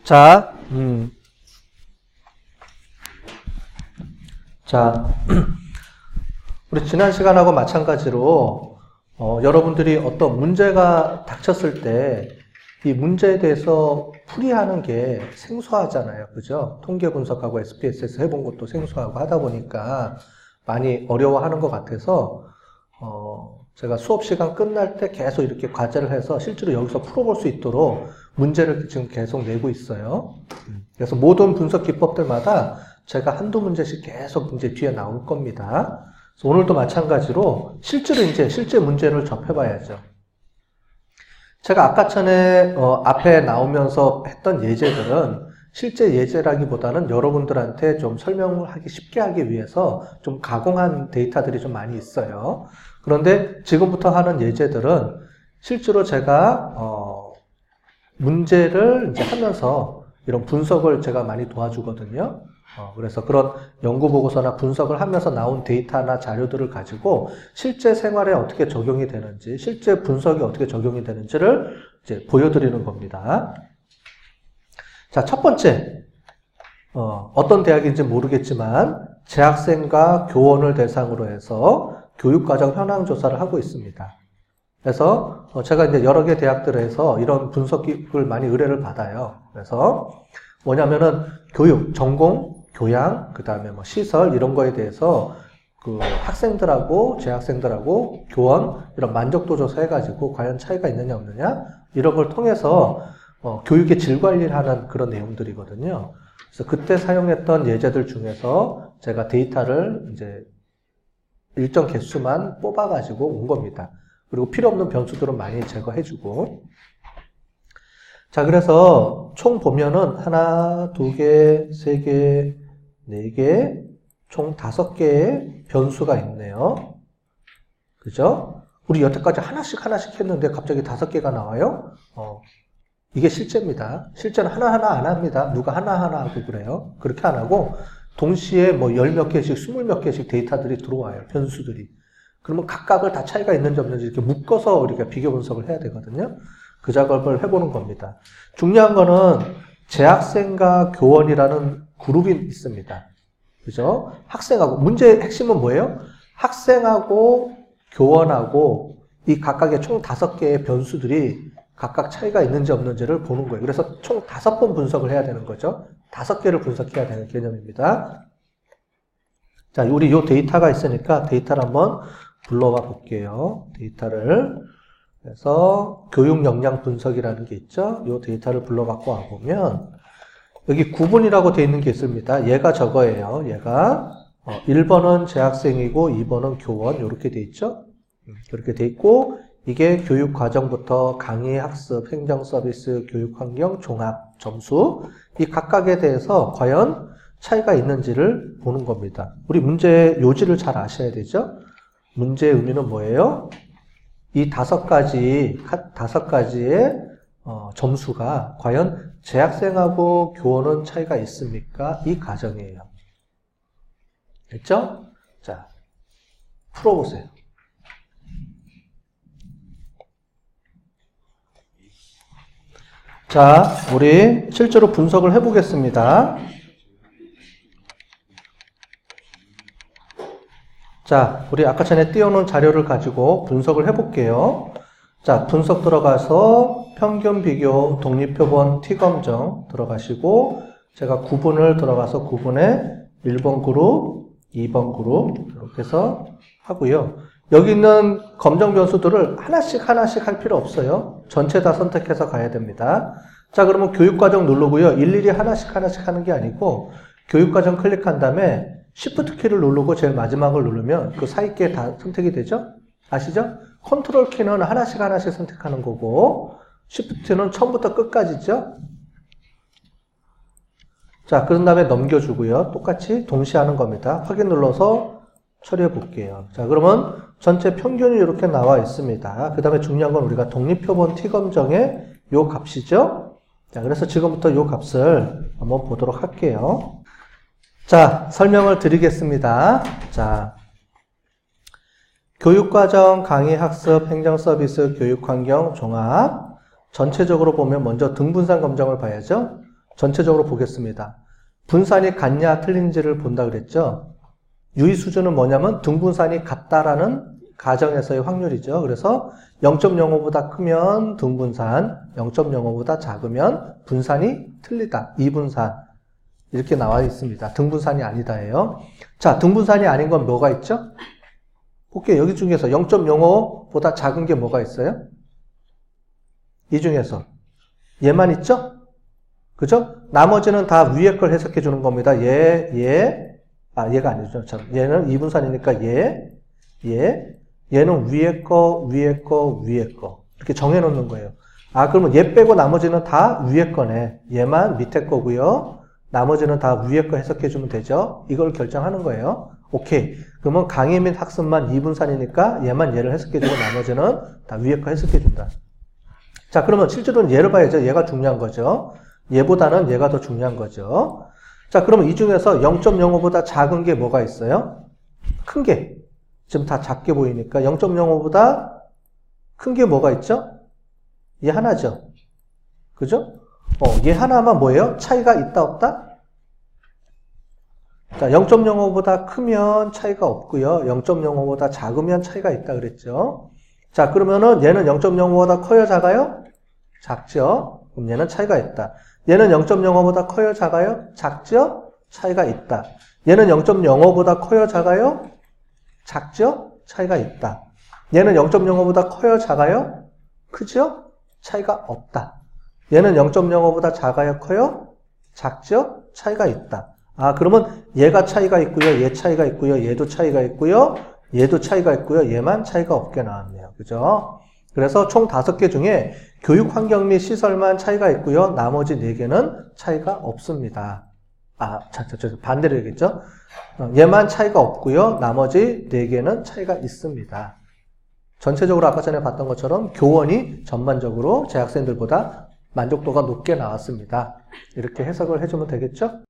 자, 자, 우리 지난 시간하고 마찬가지로 여러분들이 어떤 문제가 닥쳤을 때 이 문제에 대해서 풀이하는 게 생소하잖아요. 그죠? 통계 분석하고 SPSS 해본 것도 생소하고 하다 보니까 많이 어려워하는 것 같아서 제가 수업 시간 끝날 때 계속 이렇게 과제를 해서 실제로 여기서 풀어볼 수 있도록 문제를 지금 계속 내고 있어요. 그래서 모든 분석 기법들마다 제가 한두 문제씩 계속 이제 뒤에 나올 겁니다. 그래서 오늘도 마찬가지로 실제로 이제 실제 문제를 접해봐야죠. 제가 아까 전에 앞에 나오면서 했던 예제들은 실제 예제라기보다는 여러분들한테 좀 설명을 하기 쉽게 하기 위해서 좀 가공한 데이터들이 좀 많이 있어요. 그런데 지금부터 하는 예제들은 실제로 제가 문제를 이제 하면서 이런 분석을 제가 많이 도와주거든요. 그래서 그런 연구 보고서나 분석을 하면서 나온 데이터나 자료들을 가지고 실제 생활에 어떻게 적용이 되는지, 실제 분석이 어떻게 적용이 되는지를 이제 보여드리는 겁니다. 자, 첫 번째, 어떤 대학인지 모르겠지만 재학생과 교원을 대상으로 해서 교육과정 현황 조사를 하고 있습니다. 그래서 제가 이제 여러 개 대학들에서 이런 분석을 많이 의뢰를 받아요. 그래서 뭐냐면은 교육, 전공, 교양, 그 다음에 뭐 시설 이런 거에 대해서 그 학생들하고 재학생들하고 교원 이런 만족도 조사 해가지고 과연 차이가 있느냐 없느냐 이런 걸 통해서 교육의 질 관리를 하는 그런 내용들이거든요. 그래서 그때 사용했던 예제들 중에서 제가 데이터를 이제 일정 개수만 뽑아가지고 온 겁니다. 그리고 필요 없는 변수들은 많이 제거해주고. 자, 그래서 총 보면은 하나, 두 개, 세 개, 네 개, 총 5개의 변수가 있네요. 그죠? 우리 여태까지 하나씩 했는데 갑자기 5개가 나와요? 이게 실제입니다. 실제는 하나하나 안 합니다. 누가 하나하나 하고 그래요. 그렇게 안 하고 동시에 뭐 10몇 개씩, 20몇 개씩 데이터들이 들어와요. 변수들이. 그러면 각각을 다 차이가 있는지 없는지 이렇게 묶어서 우리가 비교 분석을 해야 되거든요. 그 작업을 해보는 겁니다. 중요한 거는 재학생과 교원이라는 그룹이 있습니다. 그죠? 학생하고, 문제의 핵심은 뭐예요? 학생하고 교원하고 이 각각의 총 5개의 변수들이 각각 차이가 있는지 없는지를 보는 거예요. 그래서 총 5번 분석을 해야 되는 거죠. 5개를 분석해야 되는 개념입니다. 자, 우리 요 데이터가 있으니까 데이터를 한번 불러와 볼게요. 데이터를. 그래서 교육 역량 분석이라는 게 있죠. 이 데이터를 불러갖고 와보면 여기 구분이라고 되어 있는 게 있습니다. 얘가 저거예요. 얘가 1번은 재학생이고 2번은 교원 이렇게 되어 있죠. 이렇게 되어 있고 이게 교육 과정부터 강의, 학습, 행정 서비스, 교육 환경, 종합, 점수 이 각각에 대해서 과연 차이가 있는지를 보는 겁니다. 우리 문제의 요지를 잘 아셔야 되죠. 문제의 의미는 뭐예요? 이 5가지의 점수가 과연 재학생하고 교원은 차이가 있습니까? 이 가정이에요. 됐죠? 자, 풀어보세요. 자, 우리 실제로 분석을 해보겠습니다. 자, 우리 아까 전에 띄워놓은 자료를 가지고 분석을 해볼게요. 자, 분석 들어가서 평균 비교, 독립표본, T검정 들어가시고 제가 구분을 들어가서 구분에 1번 그룹, 2번 그룹 이렇게 해서 하고요. 여기 있는 검정 변수들을 하나씩 할 필요 없어요. 전체 다 선택해서 가야 됩니다. 자, 그러면 교육과정 누르고요. 일일이 하나씩 하는 게 아니고 교육과정 클릭한 다음에 Shift 키를 누르고 제일 마지막을 누르면 그 사이 게 다 선택이 되죠? 아시죠? 컨트롤 키는 하나씩 선택하는 거고 Shift는 처음부터 끝까지죠? 자, 그런 다음에 넘겨주고요. 똑같이 동시에 하는 겁니다. 확인 눌러서 처리해 볼게요. 자, 그러면 전체 평균이 이렇게 나와 있습니다. 그 다음에 중요한 건 우리가 독립표본 T검정의 요 값이죠? 자, 그래서 지금부터 요 값을 한번 보도록 할게요. 자, 설명을 드리겠습니다. 자, 교육과정, 강의, 학습, 행정 서비스, 교육환경, 종합 전체적으로 보면 먼저 등분산 검정을 봐야죠. 전체적으로 보겠습니다. 분산이 같냐 틀린지를 본다 그랬죠. 유의 수준은 뭐냐면 등분산이 같다라는 가정에서의 확률이죠. 그래서 0.05보다 크면 등분산, 0.05보다 작으면 분산이 틀리다. 이분산. 이렇게 나와 있습니다. 등분산이 아니다예요. 자, 등분산이 아닌 건 뭐가 있죠? 볼게요. 여기 중에서 0.05보다 작은 게 뭐가 있어요? 이 중에서 얘만 있죠? 그죠? 나머지는 다 위에 걸 해석해 주는 겁니다. 얘가 아니죠. 얘는 이분산이니까 얘는 위에 거, 위에 거, 위에 거. 이렇게 정해 놓는 거예요. 아, 그러면 얘 빼고 나머지는 다 위에 거네. 얘만 밑에 거고요. 나머지는 다 위에 거 해석해 주면 되죠. 이걸 결정하는 거예요. 오케이. 그러면 강의 및 학습만 이분산이니까 얘만 얘를 해석해 주고 나머지는 다 위에 거 해석해 준다. 자, 그러면 실제로는 얘를 봐야죠. 얘가 중요한 거죠. 얘보다는 얘가 더 중요한 거죠. 자, 그러면 이 중에서 0.05보다 작은 게 뭐가 있어요? 큰 게. 지금 다 작게 보이니까 0.05보다 큰 게 뭐가 있죠? 얘 하나죠. 그죠? 얘 하나만 뭐예요? 차이가 있다 없다? 자, 0.05보다 크면 차이가 없고요. 0.05보다 작으면 차이가 있다 그랬죠. 자, 그러면은 얘는 0.05보다 커요, 작아요? 작죠? 그럼 얘는 차이가 있다. 얘는 0.05보다 커요, 작아요? 작죠? 차이가 있다. 얘는 0.05보다 커요, 작아요? 작죠? 차이가 있다. 얘는 0.05보다 커요, 작아요? 크죠? 차이가 없다. 얘는 0.05보다 작아요, 커요? 작죠? 차이가 있다. 아, 그러면 얘가 차이가 있고요, 얘 차이가 있고요, 얘도 차이가 있고요, 얘도 차이가 있고요, 얘만 차이가 없게 나왔네요. 그죠? 그래서 총 5개 중에 교육 환경 및 시설만 차이가 있고요, 나머지 4개는 차이가 없습니다. 아, 반대로 얘기했죠? 얘만 차이가 없고요, 나머지 4개는 차이가 있습니다. 전체적으로 아까 전에 봤던 것처럼 교원이 전반적으로 재학생들보다 만족도가 높게 나왔습니다. 이렇게 해석을 해주면 되겠죠?